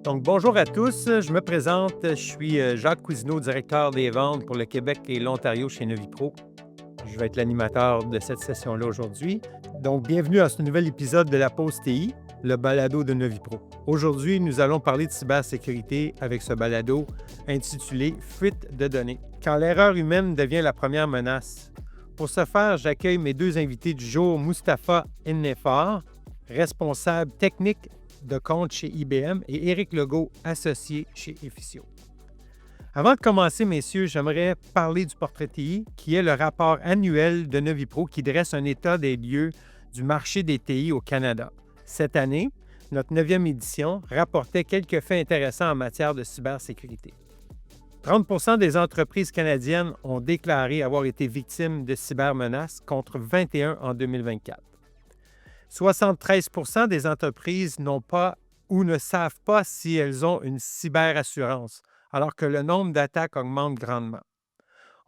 Donc, bonjour à tous. Je me présente. Je suis Jacques Cousineau, directeur des ventes pour le Québec et l'Ontario chez Novipro. Je vais être l'animateur de cette session-là aujourd'hui. Donc, bienvenue à ce nouvel épisode de la Pause TI, le balado de Novipro. Aujourd'hui, nous allons parler de cybersécurité avec ce balado intitulé Fuite de données. Quand l'erreur humaine devient la première menace. Pour ce faire, j'accueille mes deux invités du jour, Mustapha Ennefar, responsable technique de compte chez IBM, et Éric Legault, associé chez Efficio. Avant de commencer, messieurs, j'aimerais parler du portrait TI, qui est le rapport annuel de Novipro qui dresse un état des lieux du marché des TI au Canada. Cette année, notre 9e édition rapportait quelques faits intéressants en matière de cybersécurité. 30 des entreprises canadiennes ont déclaré avoir été victimes de cybermenaces contre 21 en 2024. 73 des entreprises n'ont pas ou ne savent pas si elles ont une cyberassurance, alors que le nombre d'attaques augmente grandement.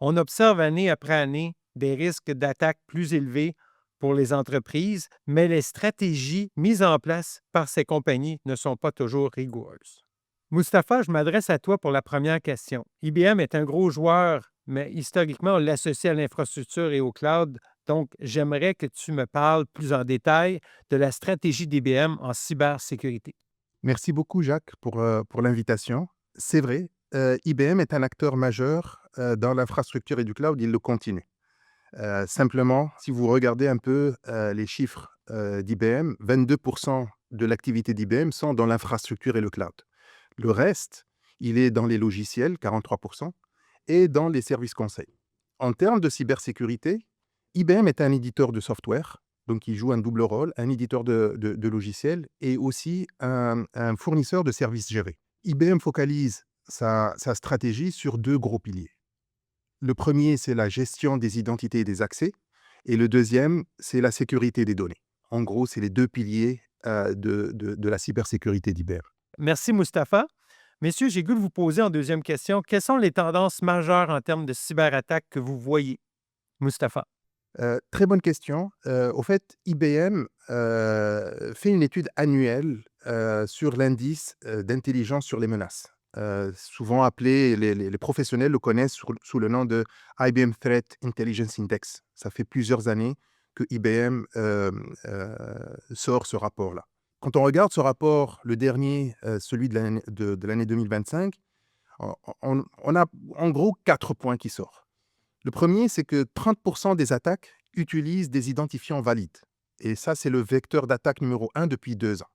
On observe année après année des risques d'attaques plus élevés pour les entreprises, mais les stratégies mises en place par ces compagnies ne sont pas toujours rigoureuses. Mustapha, je m'adresse à toi pour la première question. IBM est un gros joueur, mais historiquement, on l'associe à l'infrastructure et au cloud. Donc, j'aimerais que tu me parles plus en détail de la stratégie d'IBM en cybersécurité. Merci beaucoup, Jacques, pour l'invitation. C'est vrai, IBM est un acteur majeur dans l'infrastructure et du cloud, il le continue. Simplement, si vous regardez un peu les chiffres d'IBM, 22% de l'activité d'IBM sont dans l'infrastructure et le cloud. Le reste, il est dans les logiciels, 43%, et dans les services conseils. En termes de cybersécurité, IBM est un éditeur de software, donc il joue un double rôle, un éditeur de logiciels et aussi un fournisseur de services gérés. IBM focalise sa stratégie sur deux gros piliers. Le premier, c'est la gestion des identités et des accès, et le deuxième, c'est la sécurité des données. En gros, c'est les deux piliers de la cybersécurité d'IBM. Merci, Mustapha. Messieurs, j'ai goût de vous poser en deuxième question, quelles sont les tendances majeures en termes de cyberattaques que vous voyez? Mustapha. Très bonne question. Au fait, IBM fait une étude annuelle sur l'indice d'intelligence sur les menaces. Souvent appelé, les professionnels le connaissent sous le nom de IBM Threat Intelligence Index. Ça fait plusieurs années que IBM sort ce rapport-là. Quand on regarde ce rapport, le dernier, celui de l'année 2025, on a en gros 4 points qui sortent. Le premier, c'est que 30% des attaques utilisent des identifiants valides. Et ça, c'est le vecteur d'attaque numéro 1 depuis 2 ans.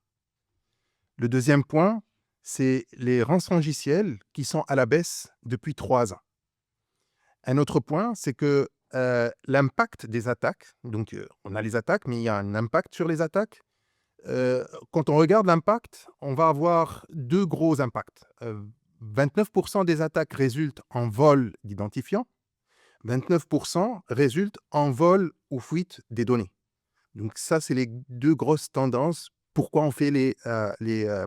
Le deuxième point, c'est les rançongiciels qui sont à la baisse depuis 3 ans. Un autre point, c'est que l'impact des attaques, donc on a les attaques, mais il y a un impact sur les attaques. Quand on regarde l'impact, on va avoir deux gros impacts. 29% des attaques résultent en vol d'identifiants. 29% résultent en vol ou fuite des données. Donc ça, c'est les deux grosses tendances. Pourquoi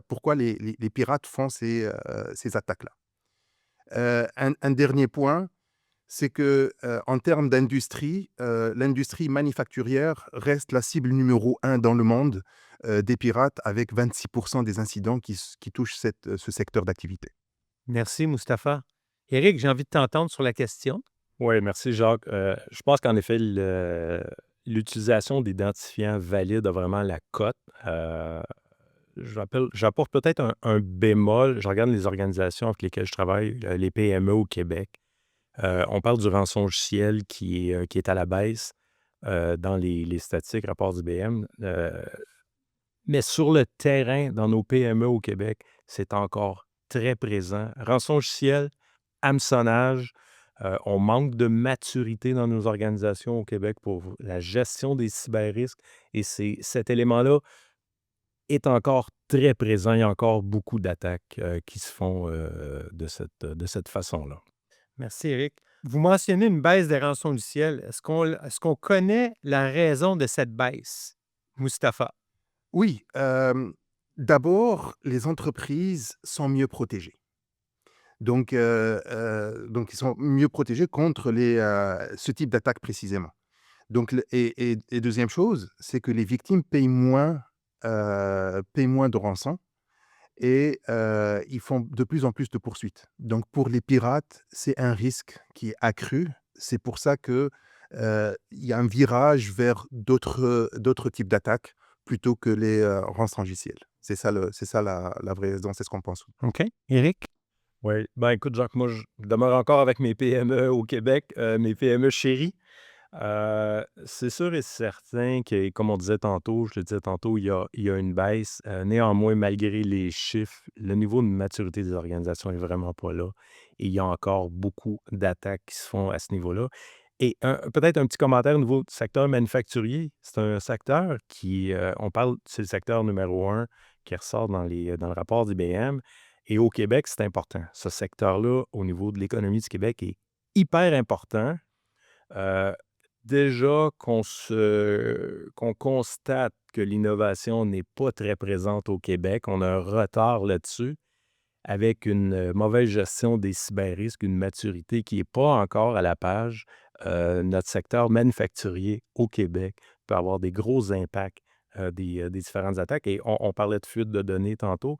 pourquoi les pirates font ces attaques-là. Un dernier point, c'est que en termes d'industrie, l'industrie manufacturière reste la cible numéro 1 dans le monde des pirates, avec 26% des incidents qui touchent ce secteur d'activité. Merci, Mustapha. Éric, j'ai envie de t'entendre sur la question. Oui, merci Jacques. Je pense qu'en effet, l'utilisation d'identifiants valides a vraiment la cote. J'apporte peut-être un bémol. Je regarde les organisations avec lesquelles je travaille, les PME au Québec. On parle du rançongiciel qui est à la baisse dans les statistiques, rapports d'IBM. Mais sur le terrain, dans nos PME au Québec, c'est encore très présent. Rançongiciel, hameçonnage. On manque de maturité dans nos organisations au Québec pour la gestion des cyberrisques et cet élément-là est encore très présent. Il y a encore beaucoup d'attaques qui se font de cette façon-là. Merci, Éric. Vous mentionnez une baisse des rançongiciels. Est-ce qu'on connaît la raison de cette baisse? Mustapha. Oui, d'abord, les entreprises sont mieux protégées. Donc ils sont mieux protégés contre ce type d'attaque précisément. Donc, et deuxième chose, c'est que les victimes payent moins de rançon. et ils font de plus en plus de poursuites. Donc pour les pirates, c'est un risque qui est accru. C'est pour ça que, il y a un virage vers d'autres types d'attaques plutôt que les, rançongiciels. C'est ça la vraie raison, c'est ce qu'on pense. OK. Éric? Oui, ben écoute, Jacques, moi, je demeure encore avec mes PME au Québec, mes PME chéries. C'est sûr et certain que, comme on disait tantôt, je le disais tantôt, il y a une baisse. Néanmoins, malgré les chiffres, le niveau de maturité des organisations est vraiment pas là. Et il y a encore beaucoup d'attaques qui se font à ce niveau-là. Et peut-être un petit commentaire au niveau du secteur manufacturier. C'est un secteur qui, on parle, c'est le secteur numéro un qui ressort dans le rapport d'IBM. Et au Québec, c'est important. Ce secteur-là, au niveau de l'économie du Québec, est hyper important. Euh, Déjà qu'on constate que l'innovation n'est pas très présente au Québec, on a un retard là-dessus avec une mauvaise gestion des cyberrisques, une maturité qui n'est pas encore à la page. Notre secteur manufacturier au Québec peut avoir des gros impacts des différentes attaques. Et on parlait de fuite de données tantôt.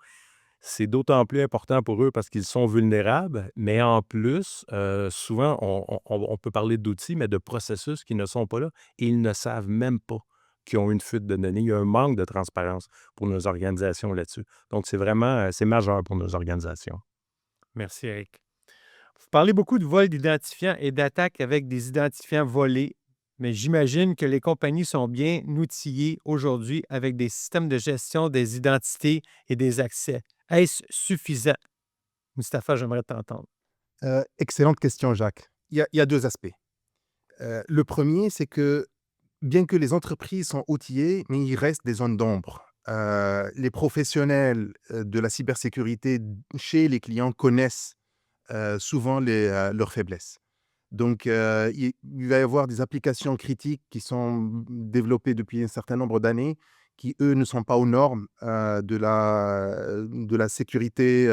C'est d'autant plus important pour eux parce qu'ils sont vulnérables, mais en plus, souvent, on peut parler d'outils, mais de processus qui ne sont pas là et ils ne savent même pas qu'ils ont une fuite de données. Il y a un manque de transparence pour nos organisations là-dessus. Donc, c'est vraiment, c'est majeur pour nos organisations. Merci, Éric. Vous parlez beaucoup de vol d'identifiants et d'attaques avec des identifiants volés, mais j'imagine que les compagnies sont bien outillées aujourd'hui avec des systèmes de gestion des identités et des accès. Est-ce suffisant? Mustapha, j'aimerais t'entendre. Excellente question, Jacques. Il y a 2 aspects. Le premier, c'est que bien que les entreprises sont outillées, mais il reste des zones d'ombre. Les professionnels, de la cybersécurité chez les clients connaissent, souvent leurs faiblesses. Donc, il va y avoir des applications critiques qui sont développées depuis un certain nombre d'années, qui, eux, ne sont pas aux normes, de la sécurité,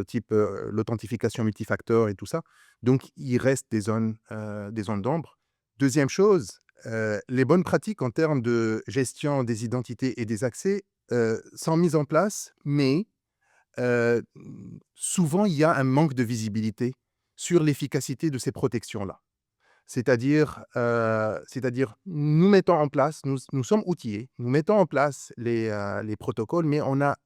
type, l'authentification multifacteur et tout ça. Donc il reste des zones d'ombre. Deuxième chose, les bonnes pratiques en termes de gestion des identités et des accès, sont mises en place, mais Heu, souvent, il y a un manque de visibilité sur l'efficacité de ces protections-là. C'est-à-dire, nous mettons en place, nous sommes outillés, nous mettons en place les protocoles, mais on n'a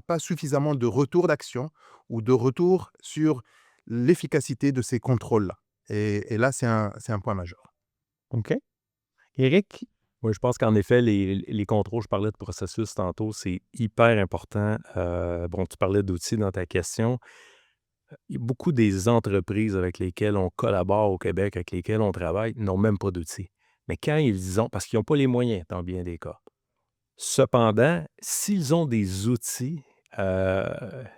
pas suffisamment de retour d'action ou de retour sur l'efficacité de ces contrôles-là et là, c'est un point majeur. OK. Éric? Oui, je pense qu'en effet, les contrôles, je parlais de processus tantôt, c'est hyper important. Bon, tu parlais d'outils dans ta question. Il y a beaucoup des entreprises avec lesquelles on collabore au Québec, avec lesquelles on travaille, n'ont même pas d'outils. Mais quand ils ont, parce qu'ils n'ont pas les moyens dans bien des cas. Cependant, s'ils ont des outils, heu,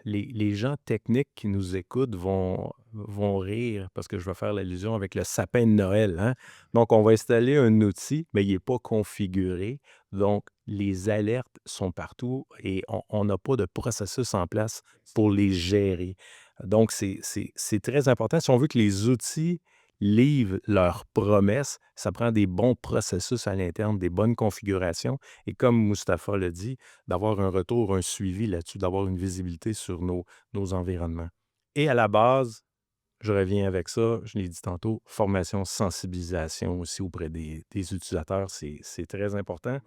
les gens techniques qui nous écoutent vont rire parce que je vais faire l'allusion avec le sapin de Noël, hein. Donc on va installer un outil, mais il n'est pas configuré. Donc les alertes sont partout et on n'a pas de processus en place pour les gérer. Donc c'est très important. Si on veut que les outils livrent leurs promesses, ça prend des bons processus à l'interne, des bonnes configurations et comme Mustapha l'a dit, d'avoir un retour, un suivi là-dessus, d'avoir une visibilité sur nos environnements. Et à la base, je reviens avec ça, je l'ai dit tantôt, formation, sensibilisation aussi auprès des utilisateurs, c'est très important.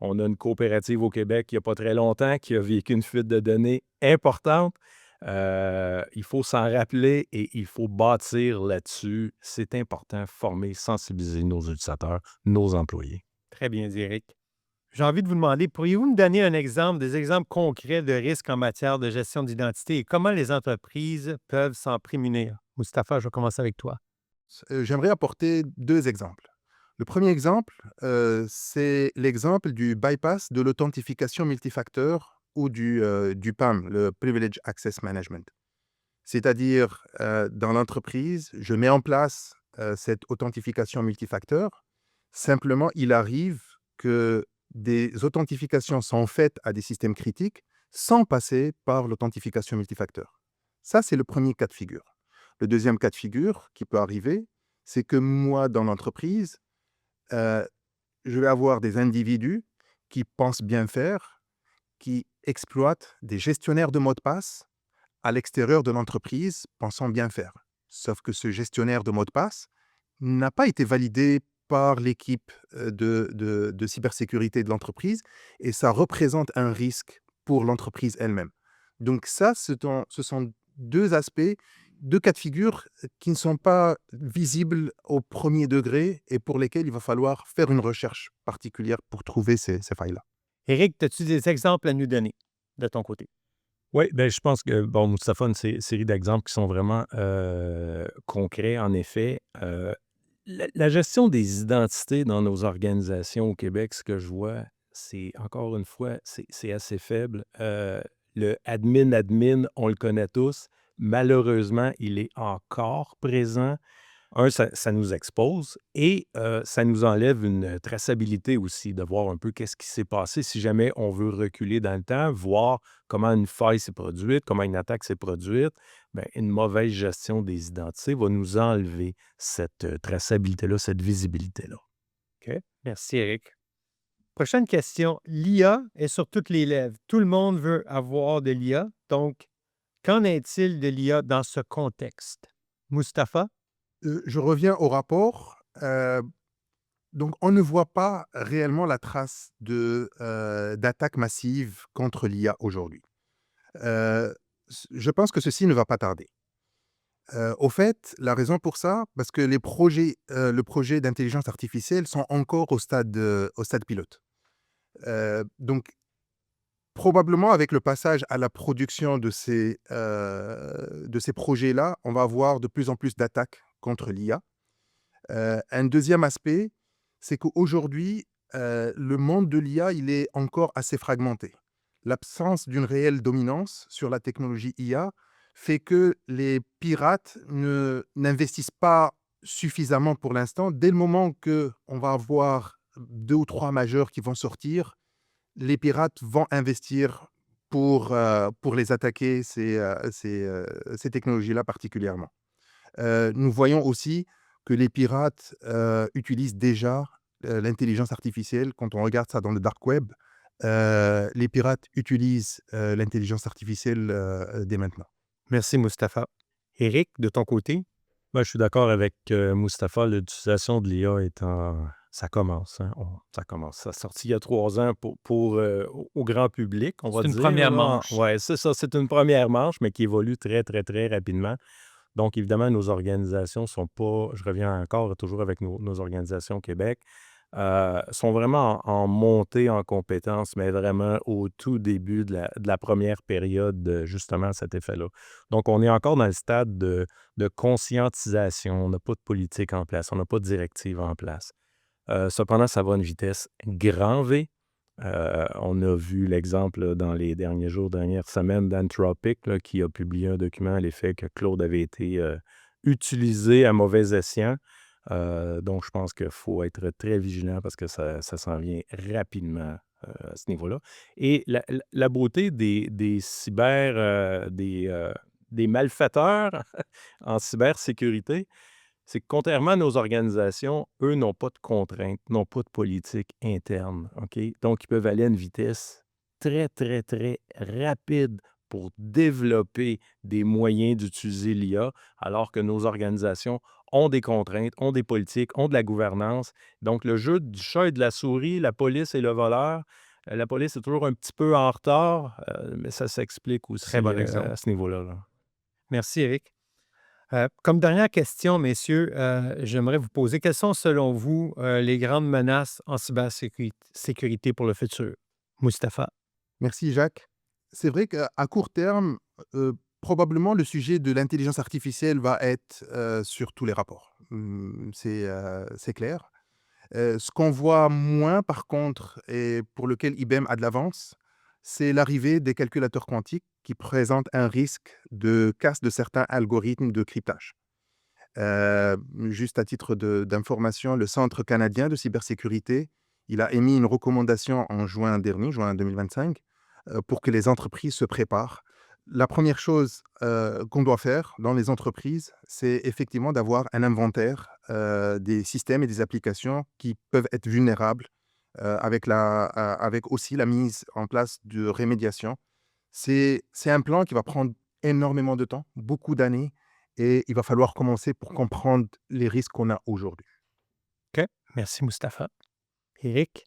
On a une coopérative au Québec il n'y a pas très longtemps qui a vécu une fuite de données importante. Il faut s'en rappeler et il faut bâtir là-dessus. C'est important, former, sensibiliser nos utilisateurs, nos employés. Très bien dit, Éric. J'ai envie de vous demander, pourriez-vous me donner un exemple, des exemples concrets de risques en matière de gestion d'identité et comment les entreprises peuvent s'en prémunir? Mustapha, je vais commencer avec toi. J'aimerais apporter 2 exemples. Le premier exemple, c'est l'exemple du bypass de l'authentification multifacteur ou du PAM, le Privilege Access Management. C'est-à-dire, dans l'entreprise, je mets en place, cette authentification multifacteur. Simplement, il arrive que des authentifications sont faites à des systèmes critiques sans passer par l'authentification multifacteur. Ça, c'est le premier cas de figure. Le deuxième cas de figure qui peut arriver, c'est que moi, dans l'entreprise, je vais avoir des individus qui pensent bien faire, qui exploitent des gestionnaires de mots de passe à l'extérieur de l'entreprise, pensant bien faire. Sauf que ce gestionnaire de mots de passe n'a pas été validé par l'équipe de cybersécurité de l'entreprise et ça représente un risque pour l'entreprise elle-même. Donc ça, ce sont deux aspects, deux cas de figure qui ne sont pas visibles au premier degré et pour lesquels il va falloir faire une recherche particulière pour trouver ces failles-là. Éric, as-tu des exemples à nous donner de ton côté? Oui, ben, je pense que, bon, Moustapha a une série d'exemples qui sont vraiment concrets, en effet. La gestion des identités dans nos organisations au Québec, ce que je vois, c'est, encore une fois, c'est assez faible. Le admin, on le connaît tous. Malheureusement, il est encore présent. Ça nous expose et ça nous enlève une traçabilité aussi, de voir un peu qu'est-ce qui s'est passé si jamais on veut reculer dans le temps, voir comment une faille s'est produite, comment une attaque s'est produite. Bien, une mauvaise gestion des identités va nous enlever cette traçabilité-là, cette visibilité-là. OK. Merci, Éric. Prochaine question. L'IA est sur toutes les lèvres. Tout le monde veut avoir de l'IA. Donc, qu'en est-il de l'IA dans ce contexte? Mustapha? Je reviens au rapport. Donc, on ne voit pas réellement la trace d'attaque massive contre l'IA aujourd'hui. Je pense que ceci ne va pas tarder. Au fait, la raison pour ça, parce que le projet d'intelligence artificielle sont encore au stade pilote. Donc, probablement, avec le passage à la production de ces projets-là, on va avoir de plus en plus d'attaques contre l'IA. Un deuxième aspect, c'est qu'aujourd'hui, le monde de l'IA, il est encore assez fragmenté. L'absence d'une réelle dominance sur la technologie IA fait que les pirates n'investissent pas suffisamment pour l'instant. Dès le moment qu'on va avoir 2 ou 3 majeurs qui vont sortir, les pirates vont investir pour les attaquer, ces technologies-là particulièrement. Nous voyons aussi que les pirates utilisent déjà l'intelligence artificielle. Quand on regarde ça dans le dark web, les pirates utilisent l'intelligence artificielle dès maintenant. Merci, Mustapha. Éric, de ton côté? Ben, je suis d'accord avec Moustapha. L'utilisation de l'IA ça commence. Hein, ça commence. Ça a sorti il y a 3 ans au grand public, on va C'est une dire. première manche. Oui, c'est ça. C'est une première manche, mais qui évolue très, très, très rapidement. Donc, évidemment, nos organisations sont pas, je reviens encore toujours avec nos organisations au Québec, sont vraiment en montée en compétences, mais vraiment au tout début de la première période de justement cet effet-là. Donc, on est encore dans le stade de conscientisation. On n'a pas de politique en place, on n'a pas de directive en place. Cependant, ça va à une vitesse grand V. On a vu l'exemple là, dans les derniers jours, dernières semaines d'Anthropic là, qui a publié un document à l'effet que Claude avait été utilisé à mauvais escient. Donc, je pense qu'il faut être très vigilant parce que ça s'en vient rapidement à ce niveau-là. Et la beauté des des malfaiteurs en cybersécurité, c'est que contrairement à nos organisations, eux n'ont pas de contraintes, n'ont pas de politique interne. OK? Donc, ils peuvent aller à une vitesse très, très, très rapide pour développer des moyens d'utiliser l'IA, alors que nos organisations ont des contraintes, ont des politiques, ont de la gouvernance. Donc, le jeu du chat et de la souris, la police et le voleur, la police est toujours un petit peu en retard, mais ça s'explique aussi Très bon exemple. à ce niveau-là. Là. Merci, Éric. Comme dernière question, messieurs, j'aimerais vous poser quelles sont, selon vous, les grandes menaces en cybersécurité pour le futur? Mustapha? Merci Jacques. C'est vrai qu'à court terme, probablement le sujet de l'intelligence artificielle va être sur tous les rapports. C'est clair. Ce qu'on voit moins par contre et pour lequel IBM a de l'avance, c'est l'arrivée des calculateurs quantiques qui présentent un risque de casse de certains algorithmes de cryptage. Juste à titre d'information, le Centre canadien de cybersécurité, il a émis une recommandation en juin dernier, juin 2025, pour que les entreprises se préparent. La première chose qu'on doit faire dans les entreprises, c'est effectivement d'avoir un inventaire des systèmes et des applications qui peuvent être vulnérables avec aussi la mise en place de rémédiation. C'est un plan qui va prendre énormément de temps, beaucoup d'années, et il va falloir commencer pour comprendre les risques qu'on a aujourd'hui. OK. Merci, Mustapha. Éric?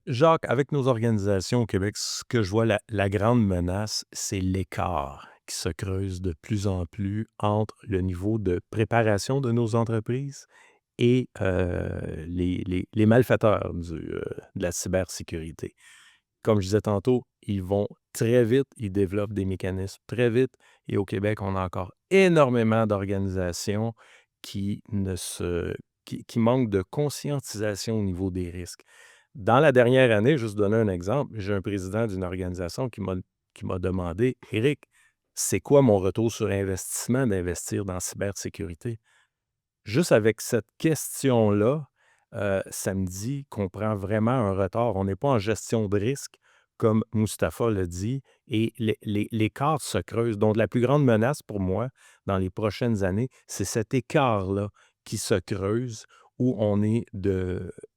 Jacques, avec nos organisations au Québec, ce que je vois, la grande menace, c'est l'écart qui se creuse de plus en plus entre le niveau de préparation de nos entreprises et les malfaiteurs de la cybersécurité. Comme je disais tantôt, ils vont très vite, ils développent des mécanismes très vite. Et au Québec, on a encore énormément d'organisations qui qui manquent de conscientisation au niveau des risques. Dans la dernière année, juste donner un exemple, j'ai un président d'une organisation qui m'a demandé, Éric, c'est quoi mon retour sur investissement d'investir dans la cybersécurité? Juste avec cette question-là, ça me dit qu'on prend vraiment un retard. On n'est pas en gestion de risque, comme Mustapha l'a dit, et l'écart se creuse. Donc, la plus grande menace pour moi, dans les prochaines années, c'est cet écart-là qui se creuse, où on est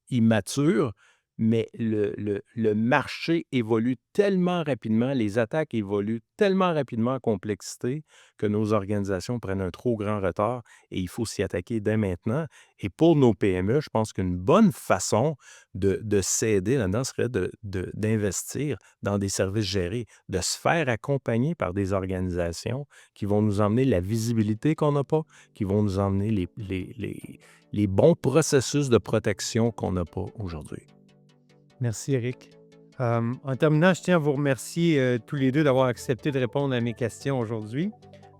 immature, mais le marché évolue tellement rapidement, les attaques évoluent tellement rapidement en complexité que nos organisations prennent un trop grand retard et il faut s'y attaquer dès maintenant. Et pour nos PME, je pense qu'une bonne façon de s'aider là-dedans serait d'investir dans des services gérés, de se faire accompagner par des organisations qui vont nous emmener la visibilité qu'on n'a pas, qui vont nous emmener les bons processus de protection qu'on n'a pas aujourd'hui. Merci, Éric. En terminant, je tiens à vous remercier tous les deux d'avoir accepté de répondre à mes questions aujourd'hui.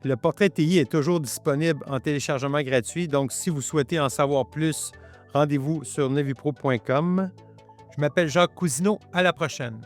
Le portrait TI est toujours disponible en téléchargement gratuit, donc si vous souhaitez en savoir plus, rendez-vous sur nevipro.com. Je m'appelle Jacques Cousineau. À la prochaine.